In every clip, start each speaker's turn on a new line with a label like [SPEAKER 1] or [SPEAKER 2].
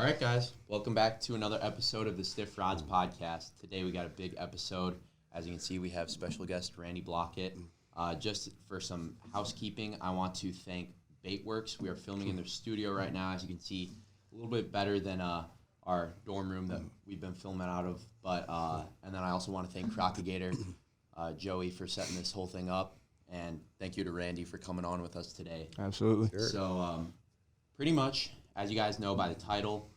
[SPEAKER 1] right, guys. Welcome back to another episode of the Stiff Rods Podcast. Today we got a big episode. As you can see, we have special guest Randy Blaukat. Just for some housekeeping, I want to thank Baitworks. We are filming in their studio right now. As you can see, a little bit better than our dorm room that we've been filming out of. But and then I also want to thank Crocagator, Joey, for setting this whole thing up. And thank you to Randy for coming on with us today.
[SPEAKER 2] Absolutely.
[SPEAKER 1] Sure. So pretty much, as you guys know by the title,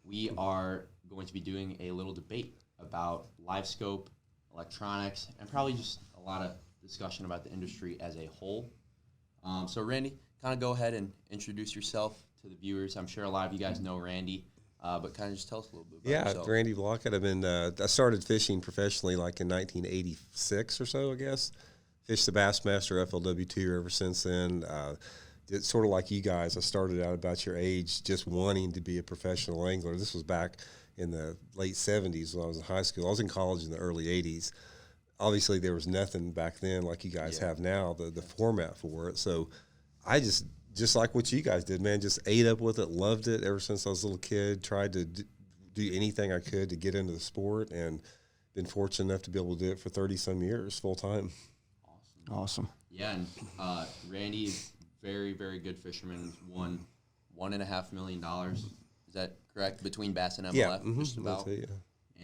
[SPEAKER 1] we are going to be doing a little debate about Livescope, electronics, and probably just a lot of discussion about the industry as a whole. So Randy, kind of go ahead and introduce yourself to the viewers. I'm sure a lot of you guys know Randy, but kind of just tell us a little bit about yourself.
[SPEAKER 3] Yeah, Randy Blaukat. I started fishing professionally like in 1986 or so, I guess. Fished the Bassmaster FLW2 ever since then. It's sort of like you guys. I started out about your age just wanting to be a professional angler. This was back in the late 70s when I was in high school. I was in college in the early 80s. Obviously, there was nothing back then like you guys have now, the format for it. So I just like what you guys did, man, just ate up with it, loved it ever since I was a little kid, tried to do anything I could to get into the sport, and been fortunate enough to be able to do it for 30-some years full time.
[SPEAKER 2] Awesome.
[SPEAKER 1] Yeah, and Randy is very, very good fisherman. Won $1.5 million. Is that correct? Between Bass and MLF,
[SPEAKER 3] Yeah,
[SPEAKER 1] just about.
[SPEAKER 3] yeah.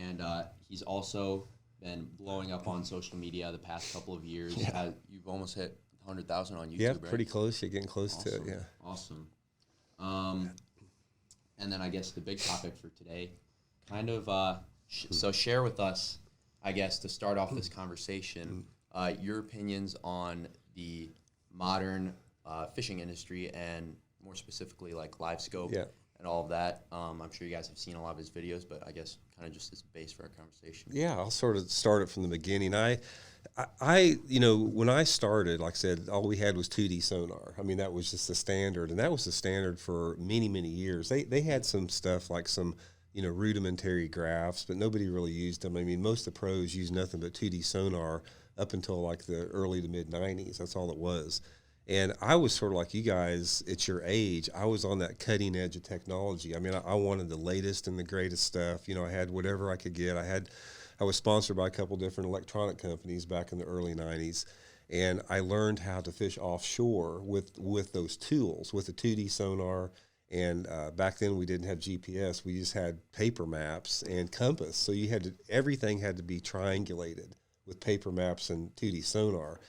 [SPEAKER 1] And he's also been blowing up on social media the past couple of years.
[SPEAKER 3] Yeah.
[SPEAKER 1] You've almost hit 100,000 on YouTube,
[SPEAKER 3] Yeah,
[SPEAKER 1] right?
[SPEAKER 3] pretty close. You're getting close to it, yeah.
[SPEAKER 1] Awesome. And then I guess the big topic for today, kind of, so share with us, I guess, to start off this conversation, your opinions on the modern fishing industry and more specifically like Livescope and all of that. I'm sure you guys have seen a lot of his videos, but I guess kind of just as base for our conversation.
[SPEAKER 3] Yeah, I'll sort of start it from the beginning. I when I started, like I said, all we had was 2D sonar. I mean, that was just the standard, and that was the standard for many, many years. They had some stuff like some, rudimentary graphs, but nobody really used them. I mean, most of the pros used nothing but 2D sonar up until like the early to mid 90s. That's all it was. And I was sort of like you guys at your age. I was on that cutting edge of technology. I mean, I wanted the latest and the greatest stuff. I had whatever I could get. I was sponsored by a couple different electronic companies back in the early 90s. And I learned how to fish offshore with those tools, with the 2D sonar. And back then we didn't have GPS. We just had paper maps and compass. So everything had to be triangulated with paper maps and 2D sonar.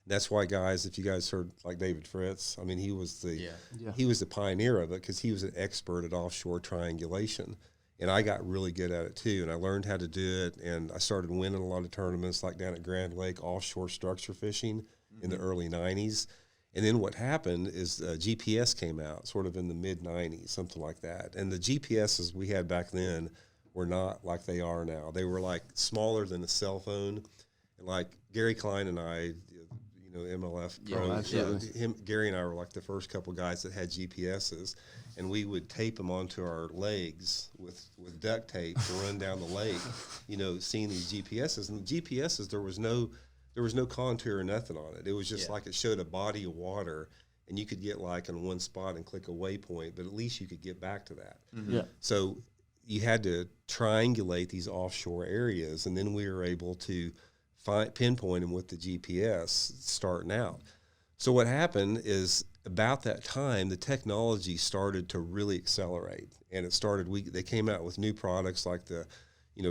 [SPEAKER 3] That's why, guys, if you guys heard like David Fritz, I mean, he was the pioneer of it because he was an expert at offshore triangulation. And I got really good at it too, and I learned how to do it, and I started winning a lot of tournaments like down at Grand Lake offshore structure fishing in the early 90s. And then what happened is GPS came out sort of in the mid-90s, something like that. And the GPSs we had back then were not like they are now. They were like smaller than a cell phone. And like Gary Klein and I, MLF pro, Gary and I were like the first couple guys that had GPSs, and we would tape them onto our legs with duct tape to run down the lake, seeing these GPSs. And the GPSs, there was no contour or nothing on it. It was just like it showed a body of water, and you could get like in one spot and click a waypoint, but at least you could get back to that.
[SPEAKER 1] Mm-hmm.
[SPEAKER 2] Yeah.
[SPEAKER 3] So you had to triangulate these offshore areas, and then we were able to pinpoint them with the GPS starting out. So what happened is about that time, the technology started to really accelerate, and they came out with new products like the,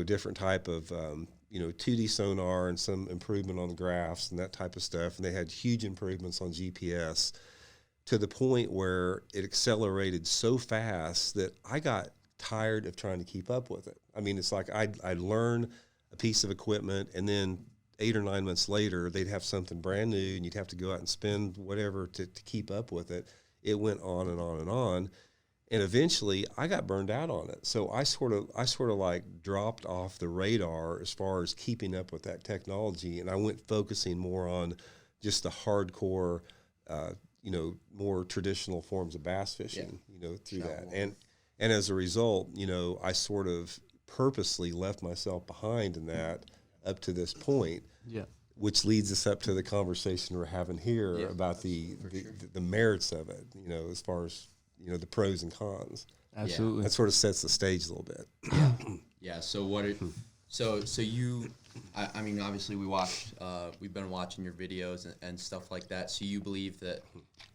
[SPEAKER 3] different type of, 2D sonar and some improvement on the graphs and that type of stuff. And they had huge improvements on GPS to the point where it accelerated so fast that I got tired of trying to keep up with it. I mean, it's like I'd learn a piece of equipment, and then 8 or 9 months later, they'd have something brand new, and you'd have to go out and spend whatever to keep up with it. It went on and on and on, and eventually I got burned out on it. So I sort of like dropped off the radar as far as keeping up with that technology, and I went focusing more on just the hardcore, more traditional forms of bass fishing, through that. And as a result, I sort of purposely left myself behind in that up to this point, which leads us up to the conversation we're having here about the merits of it, as far as, the pros and cons.
[SPEAKER 2] Absolutely.
[SPEAKER 3] That sort of sets the stage a little bit.
[SPEAKER 1] Yeah. So you, I mean, obviously we've been watching your videos and stuff like that. So you believe that,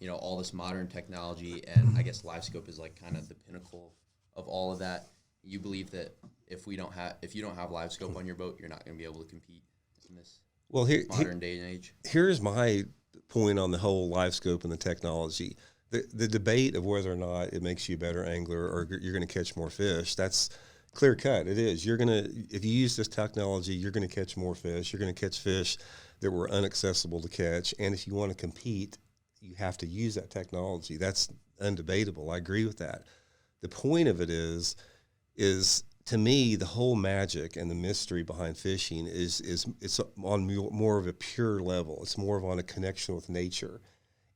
[SPEAKER 1] all this modern technology, and I guess Livescope is like kind of the pinnacle of all of that. You believe that if you don't have Livescope on your boat, you're not going to be able to compete in this modern day and age.
[SPEAKER 3] Here's my point on the whole Livescope and the technology. The debate of whether or not it makes you a better angler or you're going to catch more fish, that's clear cut. It is. If you use this technology, you're going to catch more fish. You're going to catch fish that were inaccessible to catch. And if you want to compete, you have to use that technology. That's undebatable. I agree with that. The point of it is to me, the whole magic and the mystery behind fishing it's on more of a pure level. It's more of on a connection with nature.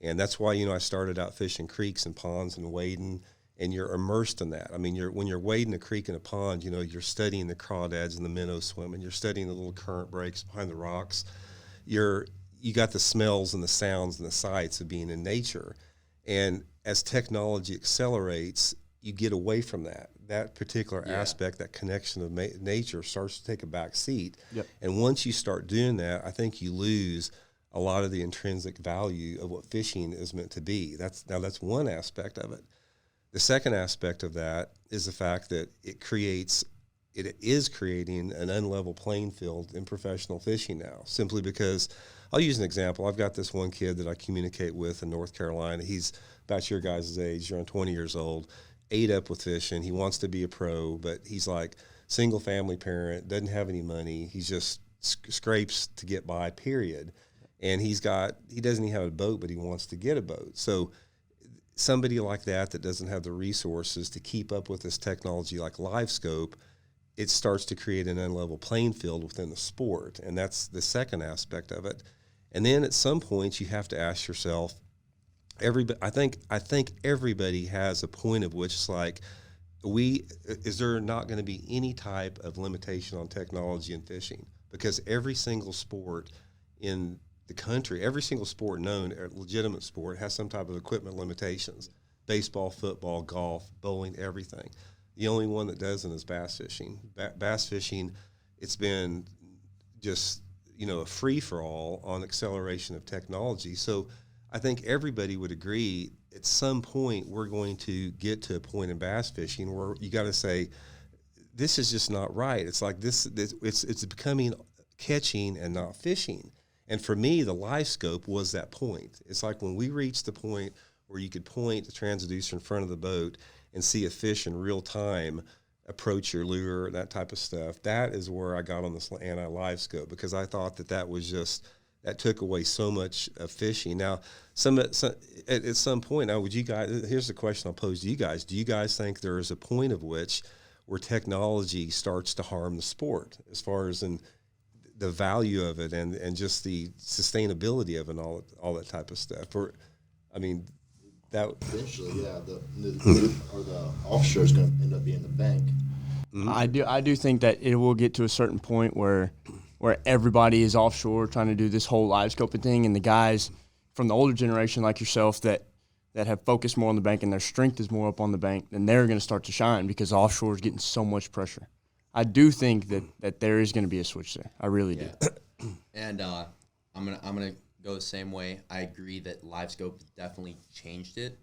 [SPEAKER 3] And that's why, I started out fishing creeks and ponds and wading, and you're immersed in that. I mean, when you're wading a creek and a pond, you're studying the crawdads and the minnows swimming. You're studying the little current breaks behind the rocks. You got the smells and the sounds and the sights of being in nature. And as technology accelerates, you get away from that. That particular aspect, that connection of nature starts to take a back seat.
[SPEAKER 2] Yep.
[SPEAKER 3] And once you start doing that, I think you lose a lot of the intrinsic value of what fishing is meant to be. That's one aspect of it. The second aspect of that is the fact that it is creating an unlevel playing field in professional fishing now, simply because I'll use an example. I've got this one kid that I communicate with in North Carolina. He's about your guys' age, around 20 years old, ate up with fishing. He wants to be a pro, but he's like single family parent, doesn't have any money. He's just scrapes to get by, period. And he doesn't even have a boat, but he wants to get a boat. So somebody like that doesn't have the resources to keep up with this technology like Livescope, it starts to create an unlevel playing field within the sport. And that's the second aspect of it. And then at some point you have to ask yourself, I think everybody has a point of which it's like, is there not going to be any type of limitation on technology in fishing? Because every single sport in the country, every single sport known, a legitimate sport, has some type of equipment limitations. Baseball, football, golf, bowling, everything. The only one that doesn't is bass fishing. Bass fishing, it's been just, a free-for-all on acceleration of technology. So I think everybody would agree at some point we're going to get to a point in bass fishing where you got to say, this is just not right. It's like it's becoming catching and not fishing. And for me, the Livescope was that point. It's like when we reached the point where you could point the transducer in front of the boat and see a fish in real time approach your lure, that type of stuff. That is where I got on this anti-Livescope, because I thought that took away so much of fishing. Now, at some point, now here's the question I'll pose to you guys. Do you guys think there is a point of which where technology starts to harm the sport as far as in the value of it and just the sustainability of it and all that type of stuff? That
[SPEAKER 4] eventually, yeah, the offshore is going to end up being the bank.
[SPEAKER 2] Mm-hmm. I do think that it will get to a certain point where everybody is offshore trying to do this whole Livescoping thing, and the guys from the older generation like yourself that have focused more on the bank and their strength is more up on the bank, then they're going to start to shine because offshore is getting so much pressure. I do think that there is going to be a switch there. I really do.
[SPEAKER 1] And I'm gonna go the same way. I agree that Livescope definitely changed it,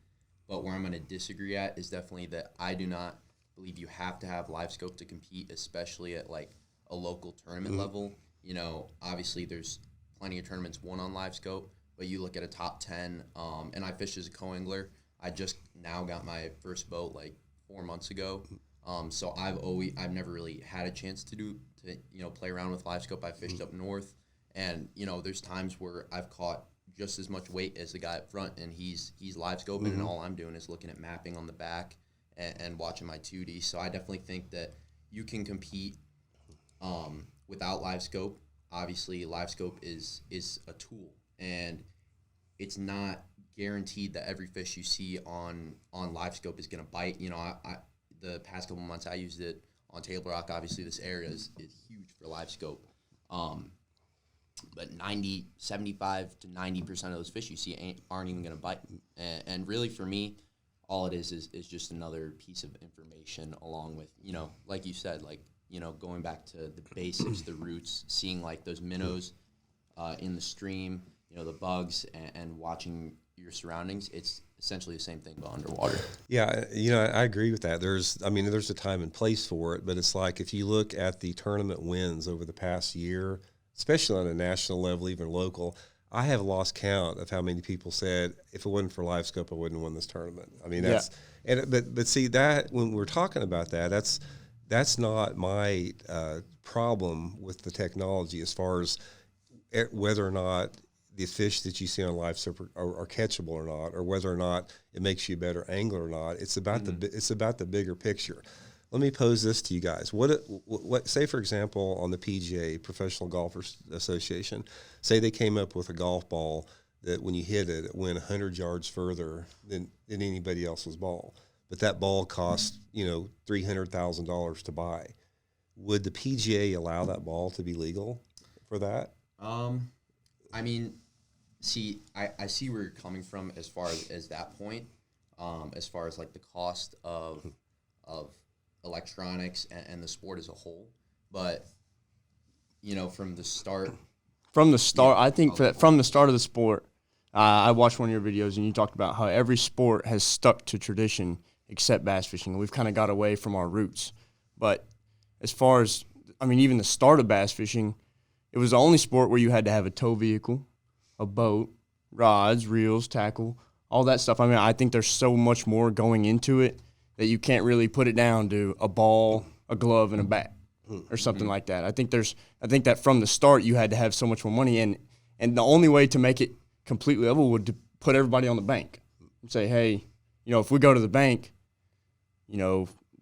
[SPEAKER 1] but where I'm gonna disagree at is definitely that I do not believe you have to have Livescope to compete, especially at like a local tournament level. Obviously there's plenty of tournaments won on Livescope, but you look at a top 10, and I fish as a co-angler. I just now got my first boat like 4 months ago. So I've never really had a chance to play around with Livescope. I fished up north, and there's times where I've caught just as much weight as the guy up front, and he's Livescoping, and all I'm doing is looking at mapping on the back and watching my 2D. So I definitely think that you can compete without Livescope. Obviously, Livescope is a tool, and it's not guaranteed that every fish you see on Livescope is going to bite. The past couple months I used it on Table Rock. Obviously, this area is huge for Livescope. But 75 to 90% of those fish you see aren't even going to bite. And really, for me, all it is just another piece of information along with, like you said, like, going back to the basics, the roots, seeing like those minnows in the stream, the bugs, and watching your surroundings. It's essentially the same thing but underwater.
[SPEAKER 3] Yeah, I agree with that. There's a time and place for it, but it's like if you look at the tournament wins over the past year, especially on a national level, even local, I have lost count of how many people said, if it wasn't for Livescope, I wouldn't have won this tournament. I mean, but see that when we're talking about that, that's not my problem with the technology as far as whether or not the fish that you see on Livescope are catchable or not, or whether or not it makes you a better angler or not. It's about the bigger picture. Let me pose this to you guys. What say, for example, on the PGA, Professional Golfers Association, say they came up with a golf ball that when you hit it, it went 100 yards further than anybody else's ball. But that ball cost, $300,000 to buy. Would the PGA allow that ball to be legal for that?
[SPEAKER 1] I mean, I see where you're coming from as far as that point, as far as like the cost of electronics and the sport as a whole. But, from the start.
[SPEAKER 2] I think from the start of the sport, I watched one of your videos and you talked about how every sport has stuck to tradition except bass fishing. We've kind of got away from our roots. But as far as, even the start of bass fishing, it was the only sport where you had to have a tow vehicle, a boat, rods, reels, tackle, all that stuff. I think there's so much more going into it that you can't really put it down to a ball, a glove, and a bat or something like that. I think that from the start you had to have so much more money, and the only way to make it completely level would to put everybody on the bank and say, hey, if we go to the bank,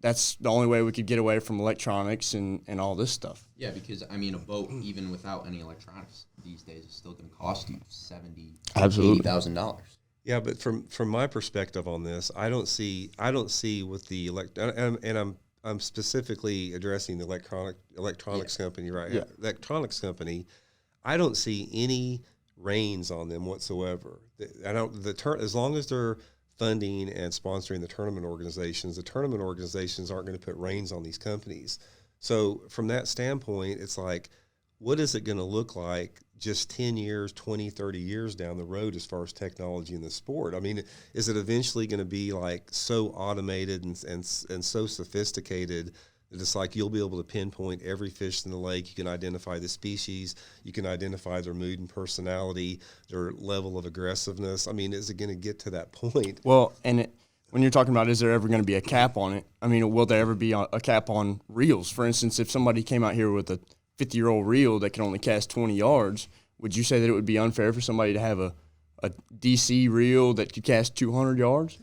[SPEAKER 2] that's the only way we could get away from electronics and all this stuff.
[SPEAKER 1] Yeah, because, a boat, even without any electronics these days, is still going to cost you $80,000.
[SPEAKER 3] Yeah, but from my perspective on this, I don't see with the I'm specifically addressing the electronics company, right?
[SPEAKER 2] Yeah.
[SPEAKER 3] Electronics company. I don't see any reins on them whatsoever. As long as they're funding and sponsoring the tournament organizations aren't going to put reins on these companies. So from that standpoint, it's like, what is it going to look like just 10 years, 20, 30 years down the road as far as technology in the sport? Is it eventually going to be like so automated and so sophisticated that it's like you'll be able to pinpoint every fish in the lake, you can identify the species, you can identify their mood and personality, their level of aggressiveness? Is it going to get to that point?
[SPEAKER 2] Well, when you're talking about is there ever going to be a cap on it, will there ever be a cap on reels? For instance, if somebody came out here with a 50-year-old reel that can only cast 20 yards, would you say that it would be unfair for somebody to have a DC reel that could cast 200 yards?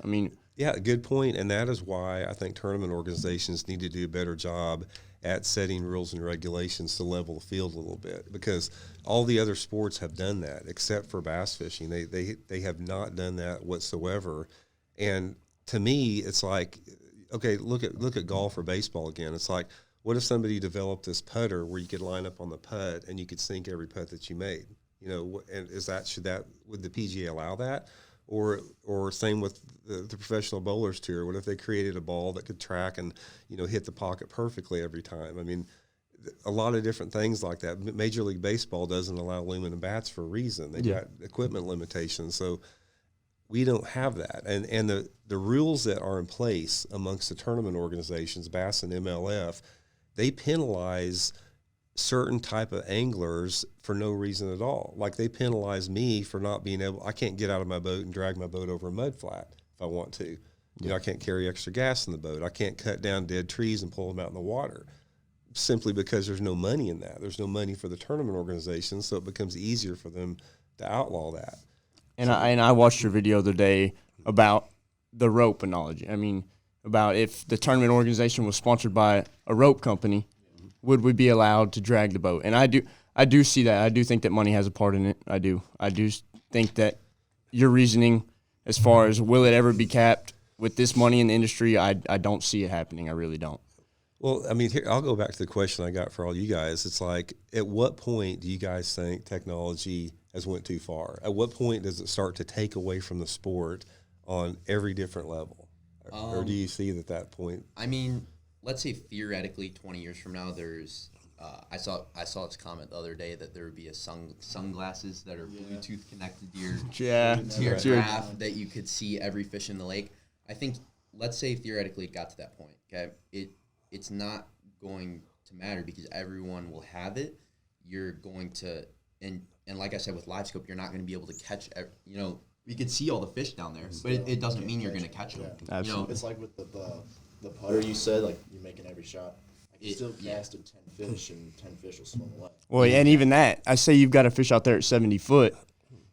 [SPEAKER 3] Yeah, good point, and that is why I think tournament organizations need to do a better job at setting rules and regulations to level the field a little bit, because all the other sports have done that except for bass fishing. They have not done that whatsoever. And to me, it's like, okay, look at golf or baseball again. It's like, what if somebody developed this putter where you could line up on the putt and you could sink every putt that you made? And would the PGA allow that? Or same with the professional bowlers tour. What if they created a ball that could track and hit the pocket perfectly every time? A lot of different things like that. Major League Baseball doesn't allow aluminum bats for a reason. They've got equipment limitations, so we don't have that. And the rules that are in place amongst the tournament organizations, Bass and MLF, they penalize certain type of anglers for no reason at all. Like they penalize me for not being able, I can't get out of my boat and drag my boat over a mud flat if I want to. I can't carry extra gas in the boat. I can't cut down dead trees and pull them out in the water simply because there's no money in that. There's no money for the tournament organizations, so it becomes easier for them to outlaw that.
[SPEAKER 2] And I watched your video the other day about the rope analogy. About if the tournament organization was sponsored by a rope company, would we be allowed to drag the boat? And I do see that. I do think that money has a part in it. I do think that your reasoning as far as will it ever be capped with this money in the industry, I don't see it happening. I really don't.
[SPEAKER 3] Well, here, I'll go back to the question I got for all you guys. It's like, at what point do you guys think technology has went too far? At what point does it start to take away from the sport on every different level? or do you see it at that point?
[SPEAKER 1] I mean, let's say theoretically 20 years from now, there's I saw this comment the other day that there would be sunglasses that are Bluetooth connected to your graph that you could see every fish in the lake. I think, let's say theoretically it got to that point. Okay, it's not going to matter because everyone will have it. You're going to and like I said with Livescope, you're not going to be able to catch. We could see all the fish down there, but it doesn't mean you're going to catch them.
[SPEAKER 4] Yeah.
[SPEAKER 2] Absolutely.
[SPEAKER 4] It's like with the putter you said, like you're making every shot. You still casted 10 fish, and 10 fish will swim away.
[SPEAKER 2] Well, and even that, I say you've got a fish out there at 70 foot.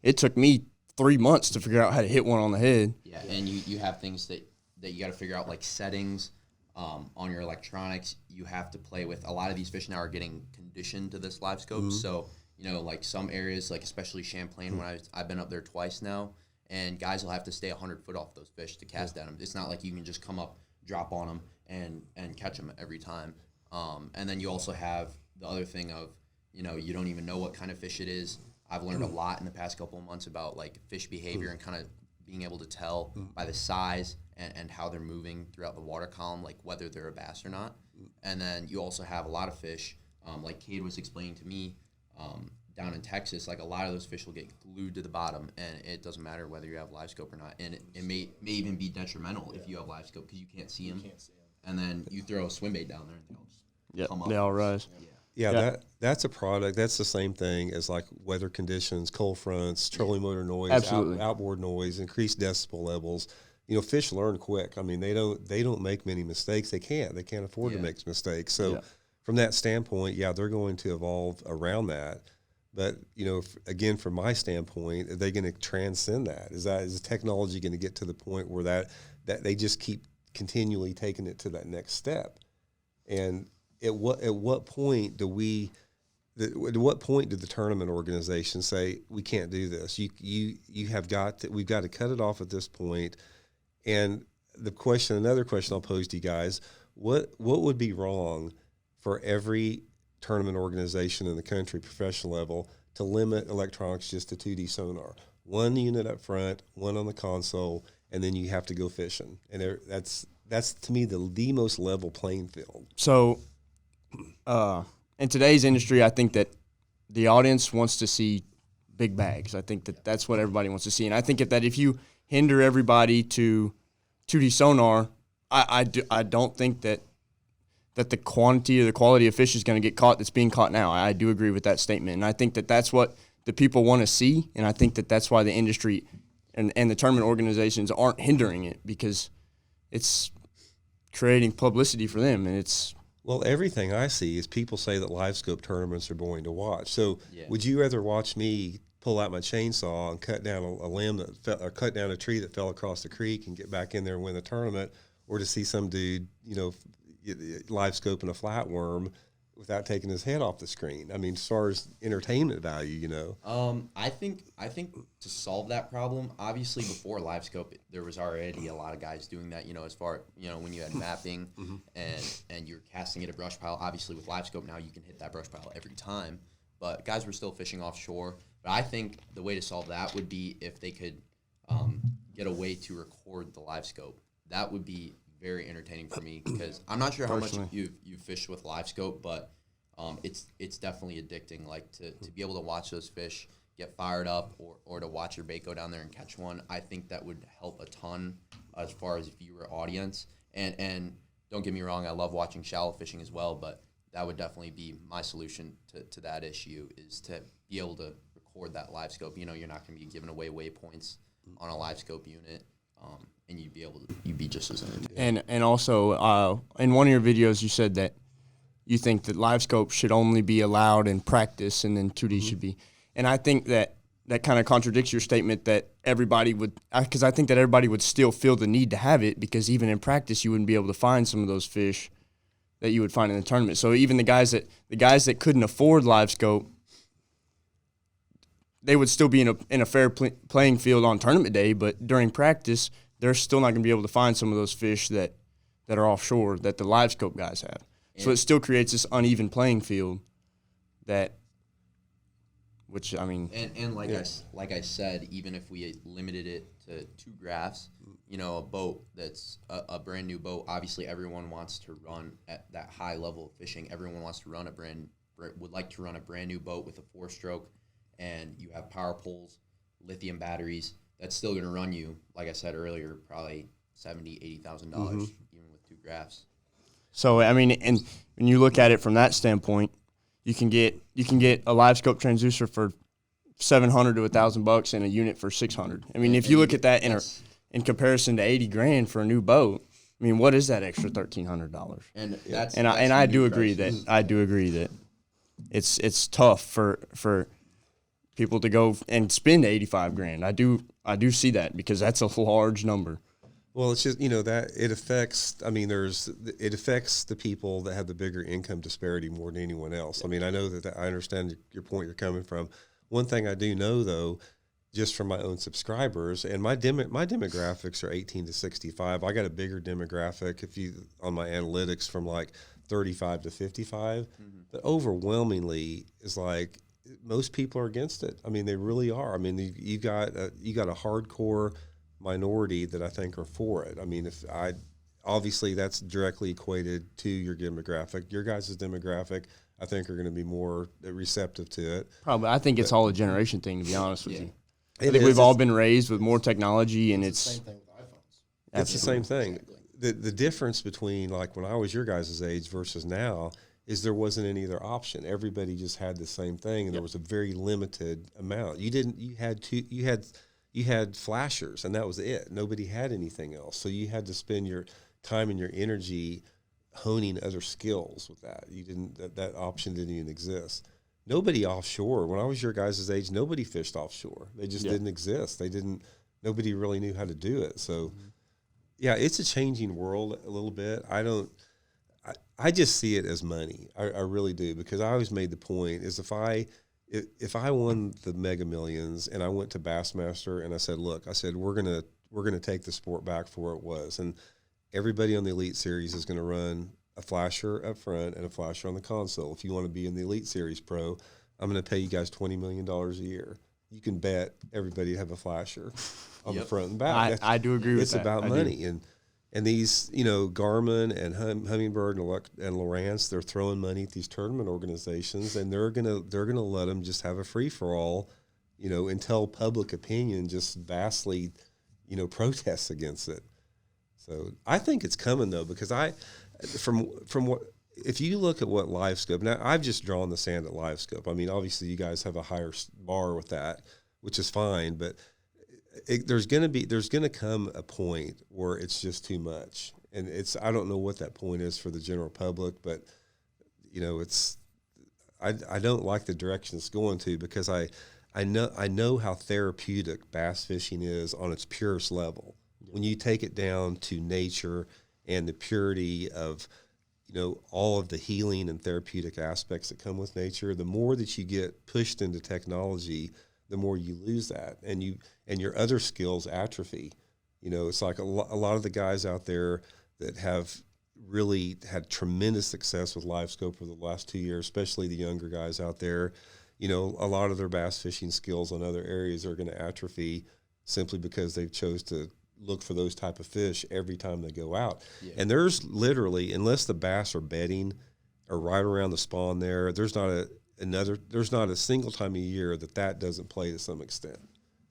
[SPEAKER 2] It took me 3 months to figure out how to hit one on the head.
[SPEAKER 1] Yeah, and you have things that you got to figure out, like settings on your electronics. You have to play with. A lot of these fish now are getting conditioned to this Livescope. So, like some areas, like especially Champlain, when I've been up there twice now, and guys will have to stay 100 foot off those fish to cast at them. It's not like you can just come up, drop on them, and catch them every time. And then you also have the other thing of, you don't even know what kind of fish it is. I've learned a lot in the past couple of months about like fish behavior and kind of being able to tell by the size and how they're moving throughout the water column, like whether they're a bass or not. And then you also have a lot of fish, like Cade was explaining to me, down in Texas, like a lot of those fish will get glued to the bottom, and it doesn't matter whether you have Livescope or not. And it may even be detrimental if you have Livescope because you can't see them. And then you throw a swim bait down there and they'll just come up.
[SPEAKER 2] They all rise.
[SPEAKER 3] Yeah, that's a product. That's the same thing as like weather conditions, cold fronts, trolling motor noise, outboard noise, increased decibel levels. Fish learn quick. I mean, they don't make many mistakes. They can't afford to make mistakes. So from that standpoint, they're going to evolve around that. But again, from my standpoint, are they going to transcend that? Is the technology going to get to the point where that they just keep continually taking it to that next step? And at what point do the tournament organization say we can't do this? We've got to cut it off at this point. And another question I'll pose to you guys: what would be wrong for every tournament organization in the country, professional level, to limit electronics just to 2D sonar? One unit up front, one on the console, and then you have to go fishing. And that's to me the most level playing field.
[SPEAKER 2] So, in today's industry, I think that the audience wants to see big bags. I think that that's what everybody wants to see. And I think that if you hinder everybody to 2D sonar, I don't think that the quantity or the quality of fish is going to get caught that's being caught now. I do agree with that statement. And I think that that's what the people want to see. And I think that that's why the industry and the tournament organizations aren't hindering it, because it's creating publicity for them. And it's...
[SPEAKER 3] Well, everything I see is people say that Livescope tournaments are boring to watch. So would you rather watch me pull out my chainsaw and cut down a limb or cut down a tree that fell across the creek and get back in there and win the tournament, or to see some dude, Livescope and a flatworm without taking his head off the screen? I mean, as far as entertainment value,
[SPEAKER 1] I think to solve that problem, obviously before Livescope, there was already a lot of guys doing that. As far when you had mapping and you're casting at a brush pile. Obviously with Livescope now you can hit that brush pile every time, but guys were still fishing offshore. But I think the way to solve that would be if they could get a way to record the Livescope. That would be very entertaining for me, because I'm not sure how much you've fished with Livescope, but it's definitely addicting. Like to be able to watch those fish get fired up, or to watch your bait go down there and catch one. I think that would help a ton as far as viewer audience. And don't get me wrong, I love watching shallow fishing as well, but that would definitely be my solution to that issue, is to be able to record that Livescope. You're not going to be giving away waypoints on a Livescope unit. And you'd be just as entertaining.
[SPEAKER 2] And also, in one of your videos, you said that you think that Livescope should only be allowed in practice, and then 2D should be. And I think that kind of contradicts your statement that everybody would, because I think that everybody would still feel the need to have it, because even in practice, you wouldn't be able to find some of those fish that you would find in the tournament. So even the guys that couldn't afford Livescope, they would still be in a fair playing field on tournament day, but during practice, they're still not going to be able to find some of those fish that are offshore that the Livescope guys have. So it still creates this uneven playing field that which, I mean.
[SPEAKER 1] And like I said, even if we limited it to 2 graphs, you know, a boat that's a brand new boat, obviously everyone wants to run at that high level of fishing. Everyone wants to run would like to run a brand new boat with a 4-stroke, and you have power poles, lithium batteries. That's still going to run you, like I said earlier, probably $70,000-$80,000 even with 2 graphs.
[SPEAKER 2] So I mean, and when you look at it from that standpoint, you can get a Livescope transducer for $700 to $1,000 and a unit for $600. I mean, if you look at that in comparison to $80,000 for a new boat, I mean, what is that extra $1,300?
[SPEAKER 1] And
[SPEAKER 2] I do agree that it's tough for people to go and spend $85,000. I do see that because that's a large number.
[SPEAKER 3] Well, it's just, you know, that it affects, I mean, it affects the people that have the bigger income disparity more than anyone else. I mean, I know that I understand your point you're coming from. One thing I do know, though, just from my own subscribers, and my demographics are 18 to 65. I got a bigger demographic on my analytics from like 35 to 55, but overwhelmingly is like most people are against it. I mean, they really are. I mean, you got a hardcore minority that I think are for it. I mean, obviously that's directly equated to your demographic. Your guys' demographic, I think, are going to be more receptive to it.
[SPEAKER 2] Probably. I think it's all a generation thing, to be honest with you.
[SPEAKER 3] I
[SPEAKER 2] think we've all been raised with more technology, and
[SPEAKER 4] It's the same thing with iPhones.
[SPEAKER 3] It's the same thing. The difference between like when I was your guys' age versus now is there wasn't any other option. Everybody just had the same thing, and there was a very limited amount. You had flashers, and that was it. Nobody had anything else. So you had to spend your time and your energy honing other skills with that. That option didn't even exist. Nobody offshore. When I was your guys' age, nobody fished offshore. They just didn't exist. Nobody really knew how to do it. So yeah, it's a changing world a little bit. I just see it as money. I really do, because I always made the point is if I won the Mega Millions and I went to Bassmaster and I said, look, we're gonna take the sport back for what it was, and everybody on the Elite Series is going to run a flasher up front and a flasher on the console. If you want to be in the Elite Series Pro, I'm going to pay you guys $20 million a year. You can bet everybody have a flasher on the front and back.
[SPEAKER 2] I do agree with that.
[SPEAKER 3] It's about money. And these, you know, Garmin and Humminbird and Lowrance, they're throwing money at these tournament organizations, and they're gonna let them just have a free for all, you know, until public opinion just vastly, you know, protests against it. So I think it's coming though, because from what, if you look at what Livescope, now I've just drawn the sand at Livescope. I mean, obviously you guys have a higher bar with that, which is fine, but there's going to come a point where it's just too much. And I don't know what that point is for the general public, but you know, I don't like the direction it's going to, because I know how therapeutic bass fishing is on its purest level. When you take it down to nature and the purity of, you know, all of the healing and therapeutic aspects that come with nature, the more that you get pushed into technology, the more you lose that, and your other skills atrophy. You know, it's like a lot of the guys out there that have really had tremendous success with Livescope for the last 2 years, especially the younger guys out there. You know, a lot of their bass fishing skills on other areas are going to atrophy simply because they've chose to look for those type of fish every time they go out. Yeah. And there's literally, unless the bass are bedding or right around the spawn there's not a single time a year that doesn't play to some extent.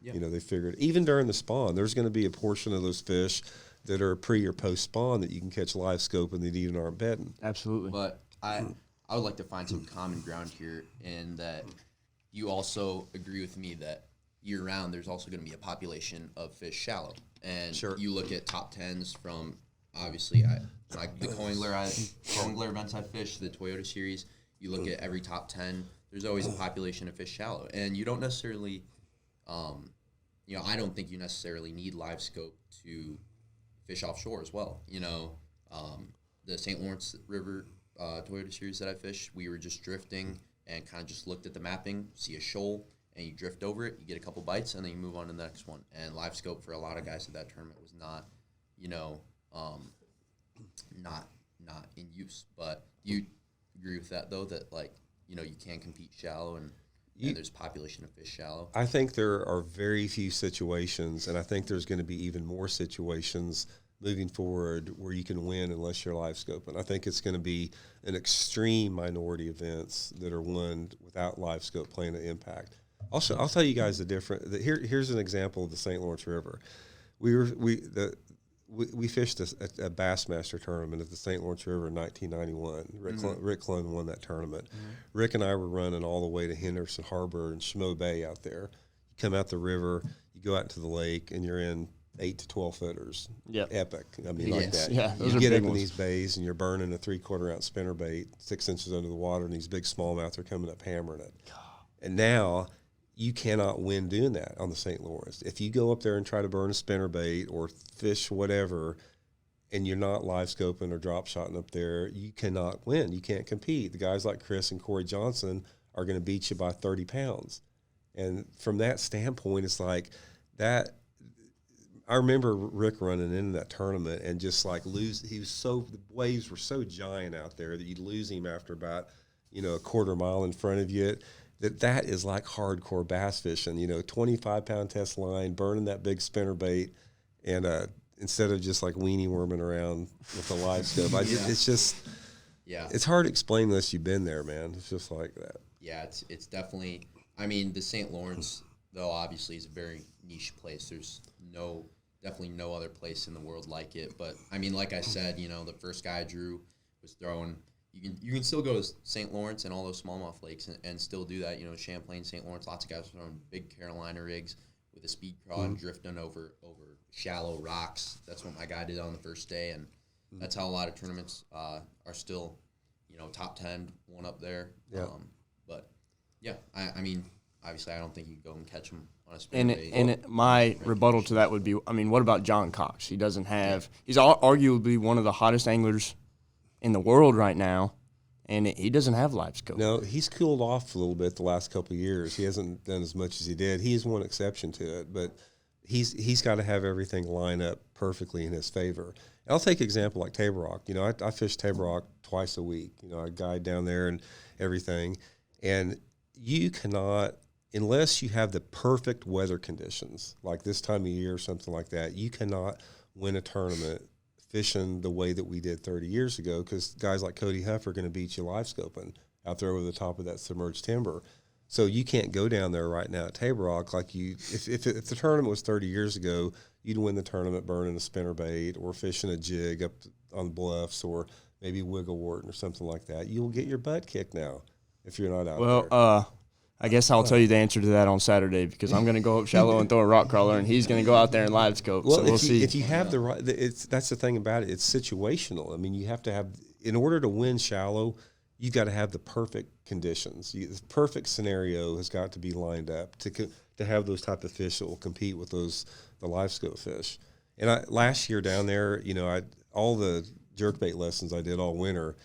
[SPEAKER 3] Yeah. You know, they figured even during the spawn, there's going to be a portion of those fish that are pre or post spawn that you can catch Livescope and that even aren't bedding.
[SPEAKER 2] Absolutely.
[SPEAKER 1] But I would like to find some common ground here, in that you also agree with me that year-round there's also going to be a population of fish shallow. And you look at top 10s from, obviously, like the Coingler events I fished, the Toyota Series. You look at every top 10, there's always a population of fish shallow. And you don't necessarily, you know, I don't think you necessarily need Livescope to fish offshore as well. You know, the St. Lawrence River Toyota Series that I fished, we were just drifting and kind of just looked at the mapping, see a shoal, and you drift over it, you get a couple bites, and then you move on to the next one. And Livescope for a lot of guys at that tournament was not, you know, not in use. But you agree with that, though, that, like, you know, you can compete shallow and and there's population of fish shallow?
[SPEAKER 3] I think there are very few situations, and I think there's going to be even more situations moving forward where you can win unless you're live scoping. I think it's going to be an extreme minority events that are won without live scope playing an impact. I'll tell you guys here's an example of the St. Lawrence River. We fished a Bassmaster tournament at the St. Lawrence River in 1991. Rick Clun won that tournament. Rick and I were running all the way to Henderson Harbor and Schmo Bay out there. You come out the river, you go out into the lake, and you're in 8 to 12 footers.
[SPEAKER 2] Yep.
[SPEAKER 3] Epic. I mean, like that.
[SPEAKER 2] Yeah, those
[SPEAKER 3] you
[SPEAKER 2] are
[SPEAKER 3] get
[SPEAKER 2] big
[SPEAKER 3] up in
[SPEAKER 2] ones.
[SPEAKER 3] these bays, and you're burning a 3/4 ounce spinnerbait 6 inches under the water, and these big smallmouth are coming up hammering it. And now you cannot win doing that on the St. Lawrence. If you go up there and try to burn a spinnerbait or fish whatever, and you're not live scoping or drop shotting up there, you cannot win. You can't compete. The guys like Chris and Corey Johnson are going to beat you by 30 pounds. And from that standpoint, it's like that. I remember Rick running into that tournament and just like the waves were so giant out there that you'd lose him after about, a quarter mile in front of you. That is like hardcore bass fishing, 25-pound test line, burning that big spinnerbait, and instead of just like weenie worming around with a live scope. It's hard to explain unless you've been there, man. It's just like that.
[SPEAKER 1] Yeah, it's definitely. I mean, the St. Lawrence, though, obviously is a very niche place. There's definitely no other place in the world like it. But I mean, like I said, the first guy I drew was throwing. You can still go to St. Lawrence and all those smallmouth lakes and still do that. Champlain, St. Lawrence, lots of guys throwing big Carolina rigs with a speed crawl and drifting over shallow rocks. That's what my guy did on the first day, and that's how a lot of tournaments are still, top 10, one up there.
[SPEAKER 3] Yeah.
[SPEAKER 1] But yeah, I mean, obviously, I don't think you can go and catch them on a spinnerbait.
[SPEAKER 2] And my rebuttal to that would be, I mean, what about John Cox? He's arguably one of the hottest anglers in the world right now, and he doesn't have live scope.
[SPEAKER 3] No, he's cooled off a little bit the last couple of years. He hasn't done as much as he did. He is one exception to it, but he's got to have everything line up perfectly in his favor. And I'll take an example like Table Rock. I fish Table Rock twice a week. I guide down there and everything, and you cannot, unless you have the perfect weather conditions, like this time of year or something like that, you cannot win a tournament fishing the way that we did 30 years ago, because guys like Cody Huff are going to beat you live scoping out there over the top of that submerged timber. So you can't go down there right now at Table Rock like you. If the tournament was 30 years ago, you'd win the tournament burning a spinnerbait or fishing a jig up on the bluffs or maybe wiggle wart or something like that. You'll get your butt kicked now if you're not out there.
[SPEAKER 2] Well, I guess I'll tell you the answer to that on Saturday, because I'm going to go up shallow and throw a rock crawler, and he's going to go out there and live scope.
[SPEAKER 3] Well,
[SPEAKER 2] so we'll see.
[SPEAKER 3] If you have the right, that's the thing about it. It's situational. I mean, you have to have, in order to win shallow, you've got to have the perfect conditions. The perfect scenario has got to be lined up to have those type of fish that will compete with the live scope fish. And last year down there, all the jerkbait lessons I did all winter,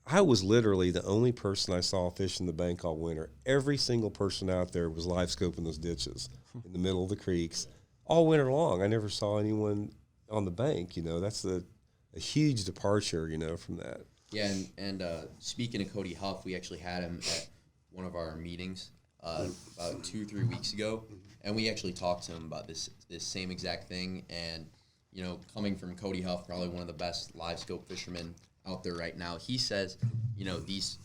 [SPEAKER 3] I was literally the only person I saw fishing the bank all winter. Every single person out there was live scoping those ditches in the middle of the creeks all winter long. I never saw anyone on the bank. That's a huge departure, from that.
[SPEAKER 1] Yeah, and speaking of Cody Huff, we actually had him at one of our meetings about 2-3 weeks ago, and we actually talked to him about this same exact thing. And coming from Cody Huff, probably one of the best live scope fishermen out there right now, he says, these,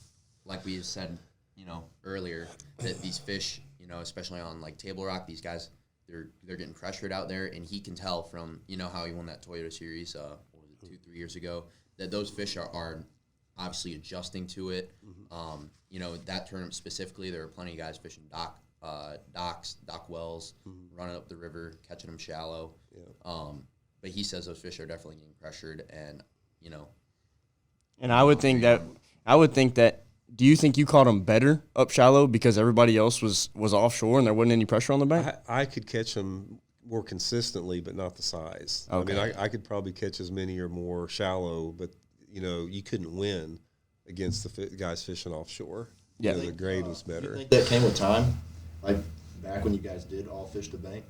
[SPEAKER 1] like we said, earlier, that these fish, especially on like Table Rock, these guys, they're getting pressured out there, and he can tell from how he won that Toyota Series 2-3 years ago, that those fish are obviously adjusting to it. That tournament specifically, there were plenty of guys fishing docks, dock wells, running up the river, catching them shallow. Yeah. But he says those fish are definitely getting pressured, and
[SPEAKER 2] And I would think that. Do you think you caught them better up shallow because everybody else was offshore and there wasn't any pressure on the bank?
[SPEAKER 3] I could catch them more consistently, but not the size.
[SPEAKER 2] Okay.
[SPEAKER 3] I mean, I could probably catch as many or more shallow, but you couldn't win against the guys fishing offshore.
[SPEAKER 2] Yeah,
[SPEAKER 3] the grade was better.
[SPEAKER 4] You think that came with time, like back when you guys did all fish the bank?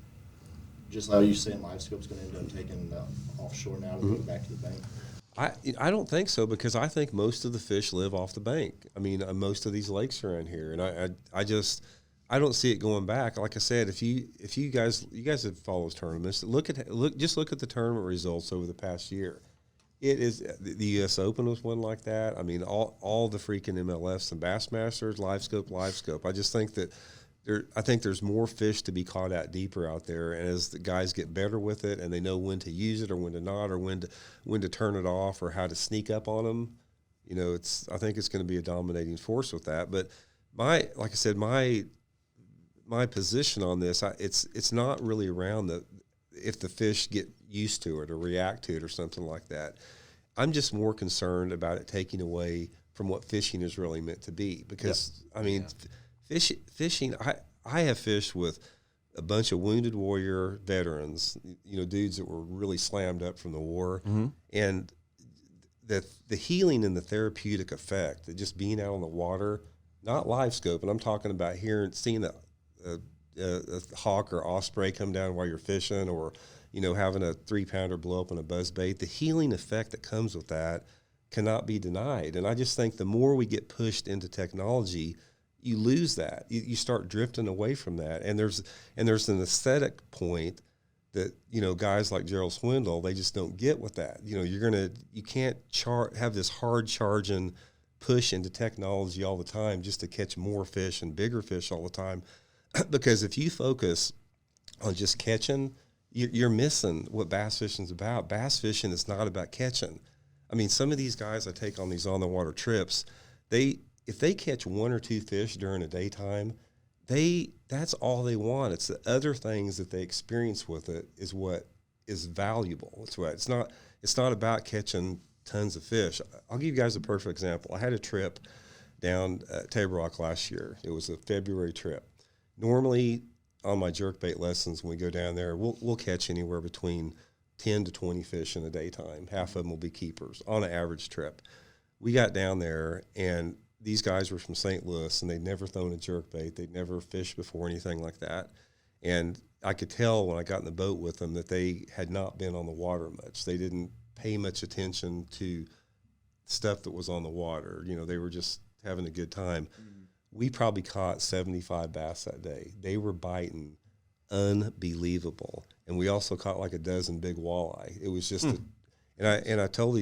[SPEAKER 4] Just how you saying live scope's going to end up taking offshore now and going back to the bank?
[SPEAKER 3] I don't think so, because I think most of the fish live off the bank. I mean, most of these lakes around here, and I don't see it going back. Like I said, if you guys have followed tournaments, look at the tournament results over the past year. It is the U.S. Open was one like that. I mean, all the freaking MLFs and Bassmasters, Livescope. I just think that I think there's more fish to be caught out deeper out there, and as the guys get better with it, and they know when to use it or when to not, or when to turn it off, or how to sneak up on them, I think it's going to be a dominating force with that. But like I said, my position on this, it's not really around if the fish get used to it or react to it or something like that. I'm just more concerned about it taking away from what fishing is really meant to be, because I mean. Yeah. Fishing, I have fished with a bunch of wounded warrior veterans, dudes that were really slammed up from the war, and the healing and the therapeutic effect of just being out on the water, not Livescope, and I'm talking about seeing a hawk or osprey come down while you're fishing, or having a 3-pounder blow up on a buzzbait. The healing effect that comes with that cannot be denied, and I just think the more we get pushed into technology, you lose that. You start drifting away from that, and there's an aesthetic point that guys like Gerald Swindle, they just don't get with that. You can't have this hard charging push into technology all the time just to catch more fish and bigger fish all the time, because if you focus on just catching, you're missing what bass fishing is about. Bass fishing is not about catching. I mean, some of these guys I take on these on the water trips, if they catch 1 or 2 fish during the daytime, that's all they want. It's the other things that they experience with it is what is valuable. It's not about catching tons of fish. I'll give you guys a perfect example. I had a trip down Table Rock last year. It was a February trip. Normally on my jerkbait lessons, when we go down there, we'll catch anywhere between 10 to 20 fish in the daytime. Half of them will be keepers on an average trip. We got down there, and these guys were from St. Louis, and they'd never thrown a jerkbait. They'd never fished before, anything like that. And I could tell when I got in the boat with them that they had not been on the water much. They didn't pay much attention to stuff that was on the water. They were just having a good time. Mm-hmm. We probably caught 75 bass that day. They were biting unbelievable. And we also caught like a dozen big walleye. It was just And I told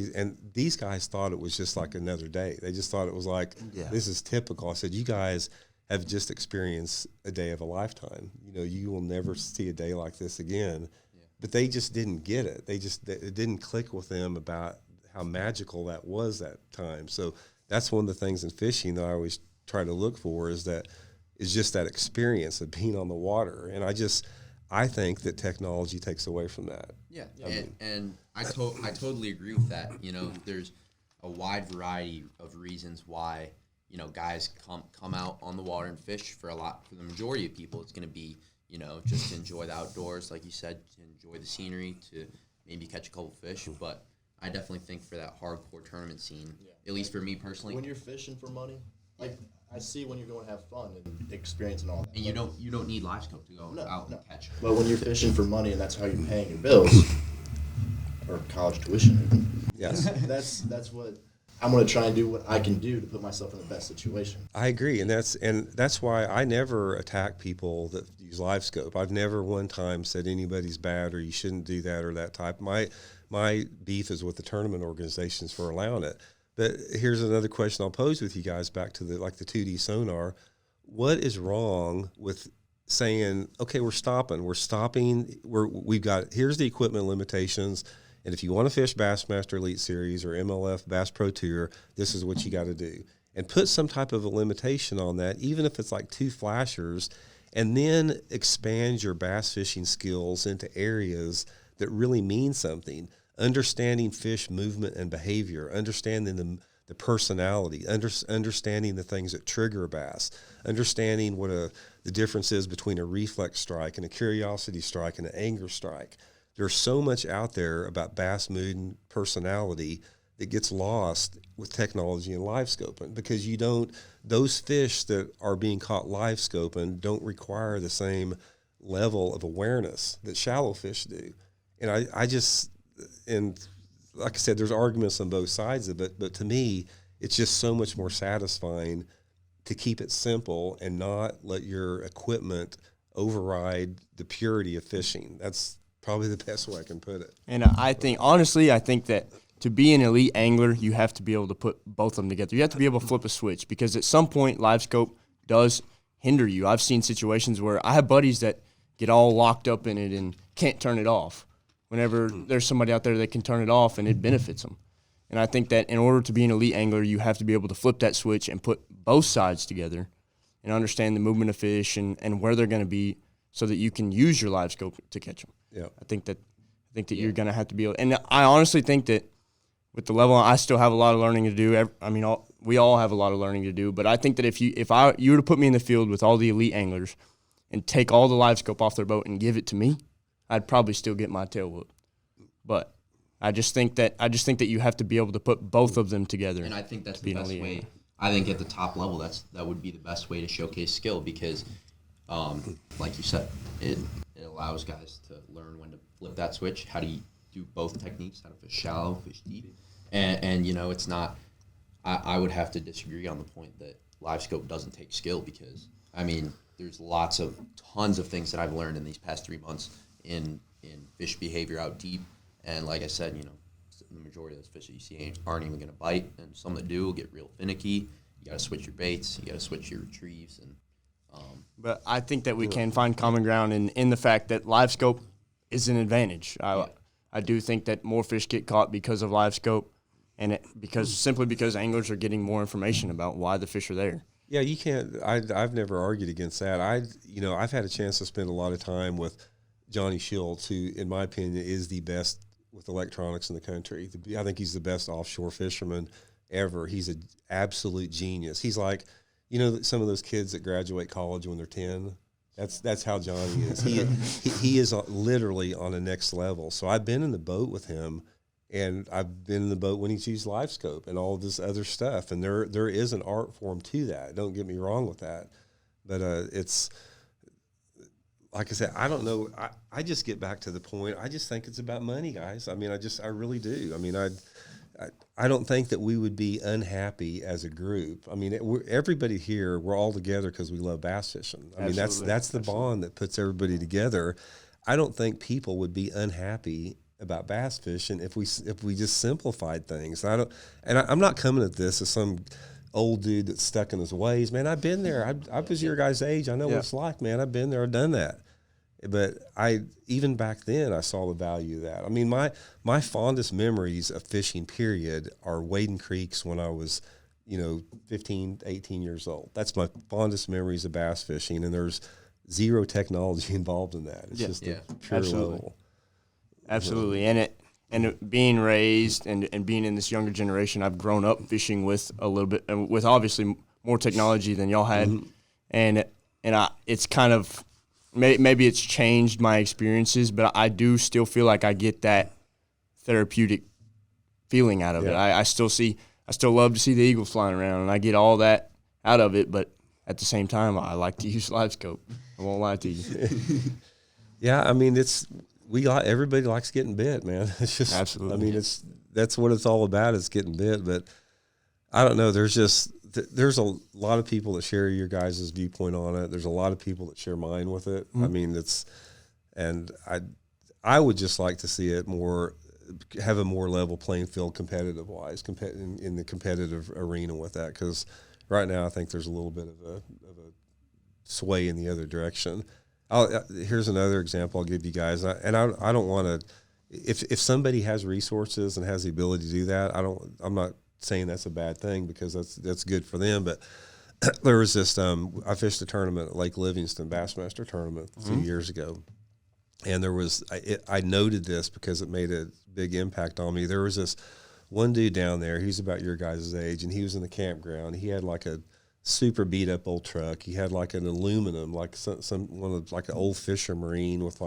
[SPEAKER 3] these guys thought it was just like another day. They just thought it was like, This is typical. I said, you guys have just experienced a day of a lifetime. You will never see a day like this again. Yeah. But they just didn't get it. It didn't click with them about how magical that was that time. So that's one of the things in fishing that I always try to look for is just that experience of being on the water. And I think that technology takes away from that.
[SPEAKER 1] Yeah, and I totally agree with that. There's a wide variety of reasons why guys come out on the water and fish. For the majority of people, it's going to be just to enjoy the outdoors, like you said, to enjoy the scenery, to maybe catch a couple fish. But I definitely think for that hardcore tournament scene, at least for me personally,
[SPEAKER 4] when you're fishing for money, like I see when you're going to have fun and experiencing all that.
[SPEAKER 1] And you don't need Livescope to go out and catch.
[SPEAKER 4] But when you're fishing for money and that's how you're paying your bills or college tuition,
[SPEAKER 3] yes,
[SPEAKER 4] that's what I'm going to try and do what I can do to put myself in the best situation.
[SPEAKER 3] I agree, and that's why I never attack people that use Livescope. I've never one time said anybody's bad or you shouldn't do that or that type. My beef is with the tournament organizations for allowing it. But here's another question I'll pose with you guys back to the 2D sonar. What is wrong with saying, okay, we're stopping, here's the equipment limitations, and if you want to fish Bassmaster Elite Series or MLF Bass Pro Tour, this is what you got to do. And put some type of a limitation on that, even if it's like 2 flashers, and then expand your bass fishing skills into areas that really mean something. Understanding fish movement and behavior, understanding the personality, understanding the things that trigger a bass, understanding what the difference is between a reflex strike and a curiosity strike and an anger strike. There's so much out there about bass mood and personality that gets lost with technology and live scoping, because those fish that are being caught live scoping don't require the same level of awareness that shallow fish do. And I just, and like I said, there's arguments on both sides of it, but to me, it's just so much more satisfying to keep it simple and not let your equipment override the purity of fishing. That's probably the best way I can put it.
[SPEAKER 2] And I think, honestly, that to be an elite angler, you have to be able to put both of them together. You have to be able to flip a switch because at some point, Livescope does hinder you. I've seen situations where I have buddies that get all locked up in it and can't turn it off. Whenever there's somebody out there that can turn it off and it benefits them. And I think that in order to be an elite angler, you have to be able to flip that switch and put both sides together and understand the movement of fish and where they're going to be so that you can use your Livescope to catch them.
[SPEAKER 3] Yeah.
[SPEAKER 2] I think that you're going to have to be able – and I honestly think that with the level, I still have a lot of learning to do. I mean, we all have a lot of learning to do. But I think that if you were to put me in the field with all the elite anglers and take all the Livescope off their boat and give it to me, I'd probably still get my tail whooped. But I just think that you have to be able to put both of them together.
[SPEAKER 1] And I think that's the best way. I think at the top level, that would be the best way to showcase skill because, like you said, it allows guys to learn when to flip that switch. How do you do both techniques? How to fish shallow, fish deep, and it's not. I would have to disagree on the point that Livescope doesn't take skill because I mean there's tons of things that I've learned in these past 3 months in fish behavior out deep. And like I said, the majority of those fish that you see aren't even going to bite, and some that do will get real finicky. You got to switch your baits, you got to switch your retrieves, and.
[SPEAKER 2] But I think that we can find common ground in the fact that Livescope is an advantage. I do think that more fish get caught because of Livescope, and simply because anglers are getting more information about why the fish are there.
[SPEAKER 3] Yeah, you can't. I've never argued against that. I've had a chance to spend a lot of time with Johnny Schultz, who, in my opinion, is the best with electronics in the country. I think he's the best offshore fisherman ever. He's an absolute genius. He's like, some of those kids that graduate college when they're 10. That's how Johnny is. He is literally on the next level. So I've been in the boat with him, and I've been in the boat when he's used Livescope and all this other stuff. And there is an art form to that. Don't get me wrong with that, but it's. Like I said, I don't know. I just get back to the point. I just think it's about money, guys. I mean, I really do. I mean, I don't think that we would be unhappy as a group. I mean, everybody here, we're all together because we love bass fishing. I mean, that's the bond that puts everybody together. I don't think people would be unhappy about bass fishing if we just simplified things. I'm not coming at this as some old dude that's stuck in his ways. Man, I've been there. I was your guys' age. I know what it's like, man. I've been there. I've done that. But even back then, I saw the value of that. I mean, my fondest memories of fishing, period, are wading creeks when I was, 15, 18 years old. That's my fondest memories of bass fishing, and there's zero technology involved in that. It's just a pure level.
[SPEAKER 2] Absolutely. And being raised and being in this younger generation, I've grown up fishing with a little bit, with obviously more technology than y'all had. Mm-hmm. And it's kind of, maybe it's changed my experiences, but I do still feel like I get that therapeutic feeling out of it. I still love to see the eagles flying around, and I get all that out of it, but at the same time, I like to use Livescope. I won't lie to you.
[SPEAKER 3] Yeah, I mean, everybody likes getting bit, man. It's just,
[SPEAKER 2] absolutely.
[SPEAKER 3] I mean, that's what it's all about, is getting bit. But I don't know. There's a lot of people that share your guys' viewpoint on it. There's a lot of people that share mine with it. Mm-hmm. I mean, I would just like to see it have a more level playing field competitive wise, in the competitive arena with that. Because right now, I think there's a little bit of a sway in the other direction. Here's another example I'll give you guys, and I don't want to. If somebody has resources and has the ability to do that, I'm not saying that's a bad thing, because that's good for them. But there was this. I fished a tournament at Lake Livingston, Bassmaster tournament, a few years ago, and there was. I noted this because it made a big impact on me. There was this one dude down there. He's about your guys' age, and he was in the campground. He had like a super beat up old truck. He had like an aluminum, like like an old Fisher Marine with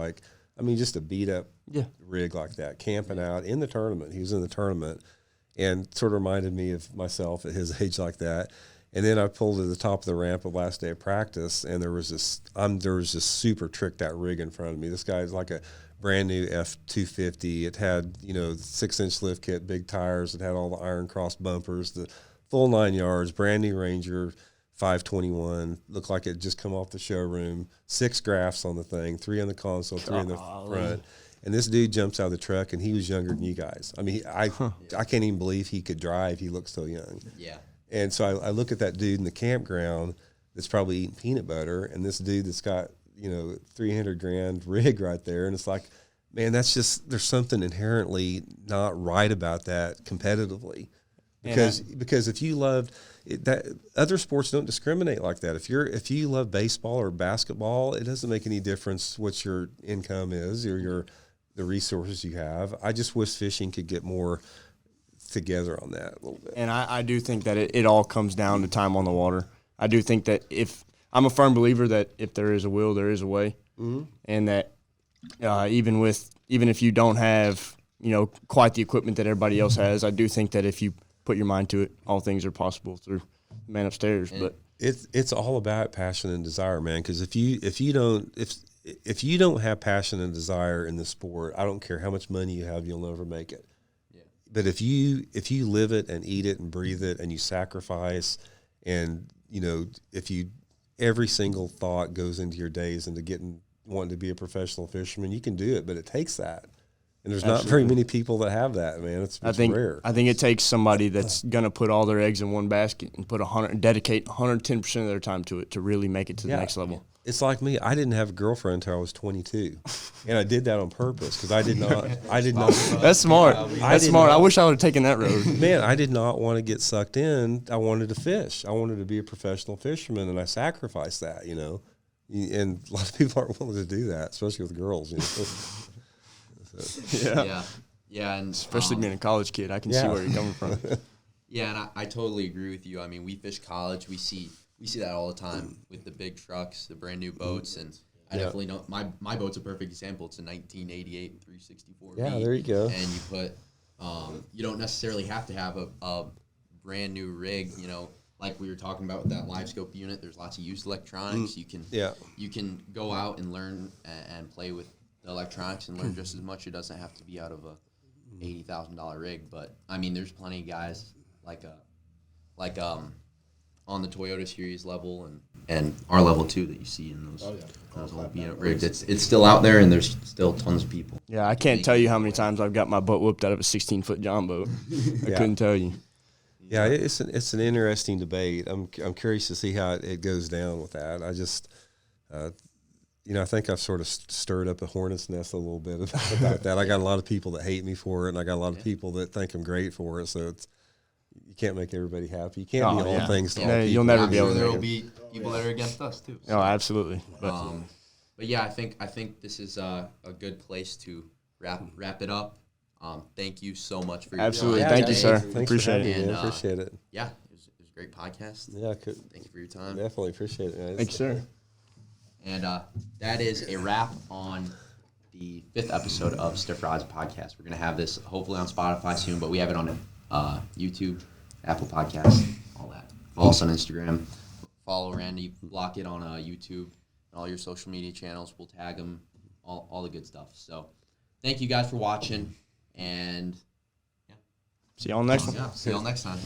[SPEAKER 3] just a beat up rig like that, camping out in the tournament. He was in the tournament, and sort of reminded me of myself at his age like that. And then I pulled to the top of the ramp the last day of practice, and there was this super tricked out rig in front of me. This guy's like a brand new F250. It had, 6-inch lift kit, big tires. It had all the iron cross bumpers, the full 9 yards, brand new Ranger 521. Looked like it just come off the showroom. 6 graphs on the thing, 3 on the console, 3 in the front. And this dude jumps out of the truck, and he was younger than you guys. I mean, I can't even believe he could drive. He looked so young.
[SPEAKER 1] Yeah.
[SPEAKER 3] And so I look at that dude in the campground that's probably eating peanut butter, and this dude that's got, $300,000 rig right there. And it's like, man, that's just, there's something inherently not right about that competitively. Because if you loved it, that other sports don't discriminate like that. If you love baseball or basketball, it doesn't make any difference what your income is or the resources you have. I just wish fishing could get more together on that a little bit.
[SPEAKER 2] And I do think that it all comes down to time on the water. I do think that I'm a firm believer that if there is a will, there is a way, and that even if you don't have quite the equipment that everybody else has, I do think that if you put your mind to it, all things are possible through the man upstairs. But
[SPEAKER 3] it's all about passion and desire, man. Because if you don't have passion and desire in the sport, I don't care how much money you have, you'll never make it. Yeah. But if you live it and eat it and breathe it and you sacrifice, and if you every single thought goes into your days into wanting to be a professional fisherman, you can do it. But it takes that. And there's not very many people that have that, man. It's rare.
[SPEAKER 2] I think it takes somebody that's going to put all their eggs in one basket and dedicate 110% of their time to it to really make it to the next level.
[SPEAKER 3] It's like me. I didn't have a girlfriend until I was 22, and I did that on purpose because I did not.
[SPEAKER 2] That's smart. That's smart. I wish I would have taken that road.
[SPEAKER 3] Man, I did not want to get sucked in. I wanted to fish. I wanted to be a professional fisherman, and I sacrificed that. And a lot of people aren't willing to do that, especially with girls.
[SPEAKER 1] Yeah, and
[SPEAKER 2] especially being a college kid, I can see where you're coming from.
[SPEAKER 1] Yeah, and I totally agree with you. I mean, we fish college. We see that all the time with the big trucks, the brand new boats, and I definitely know my boat's a perfect example. It's a 1988 364.
[SPEAKER 3] Yeah, there you go.
[SPEAKER 1] And you put you don't necessarily have to have a brand new rig. Like we were talking about with that Livescope unit. There's lots of used electronics. You can go out and learn and play with the electronics and learn just as much. It doesn't have to be out of a $80,000 rig, but I mean, there's plenty of guys like on the Toyota series level and our level too that you see in those old rigs. It's still out there, and there's still tons of people.
[SPEAKER 2] Yeah, I can't tell you how many times I've got my butt whooped out of a 16-foot John boat. I couldn't tell you.
[SPEAKER 3] Yeah, it's an interesting debate. I'm curious to see how it goes down with that. I just I think I've sort of stirred up a hornet's nest a little bit about that. I got a lot of people that hate me for it, and I got a lot of people that think I'm great for it. So you can't make everybody happy. You can't be all things to all people.
[SPEAKER 2] You'll never be able to.
[SPEAKER 1] There will be people that are against us too.
[SPEAKER 2] So. Oh, absolutely.
[SPEAKER 1] But yeah, I think this is a good place to wrap it up. Thank you so much for your
[SPEAKER 2] absolutely.
[SPEAKER 1] time.
[SPEAKER 2] Thank you, sir.
[SPEAKER 3] Thanks
[SPEAKER 2] appreciate
[SPEAKER 3] for
[SPEAKER 2] it.
[SPEAKER 3] having me, appreciate it.
[SPEAKER 1] Yeah, it was a great podcast.
[SPEAKER 3] Yeah,
[SPEAKER 1] thank you for your time.
[SPEAKER 3] Definitely appreciate it, man.
[SPEAKER 2] Thank you, sir.
[SPEAKER 1] And that is a wrap on the 5th episode of Stiff Rods Podcast. We're going to have this hopefully on Spotify soon, but we have it on YouTube, Apple Podcasts, all that. Follow us on Instagram. Follow Randy Blaukat on YouTube and all your social media channels. We'll tag him, all the good stuff. So thank you guys for watching, and
[SPEAKER 2] see y'all next one.
[SPEAKER 1] Yeah, see y'all next time.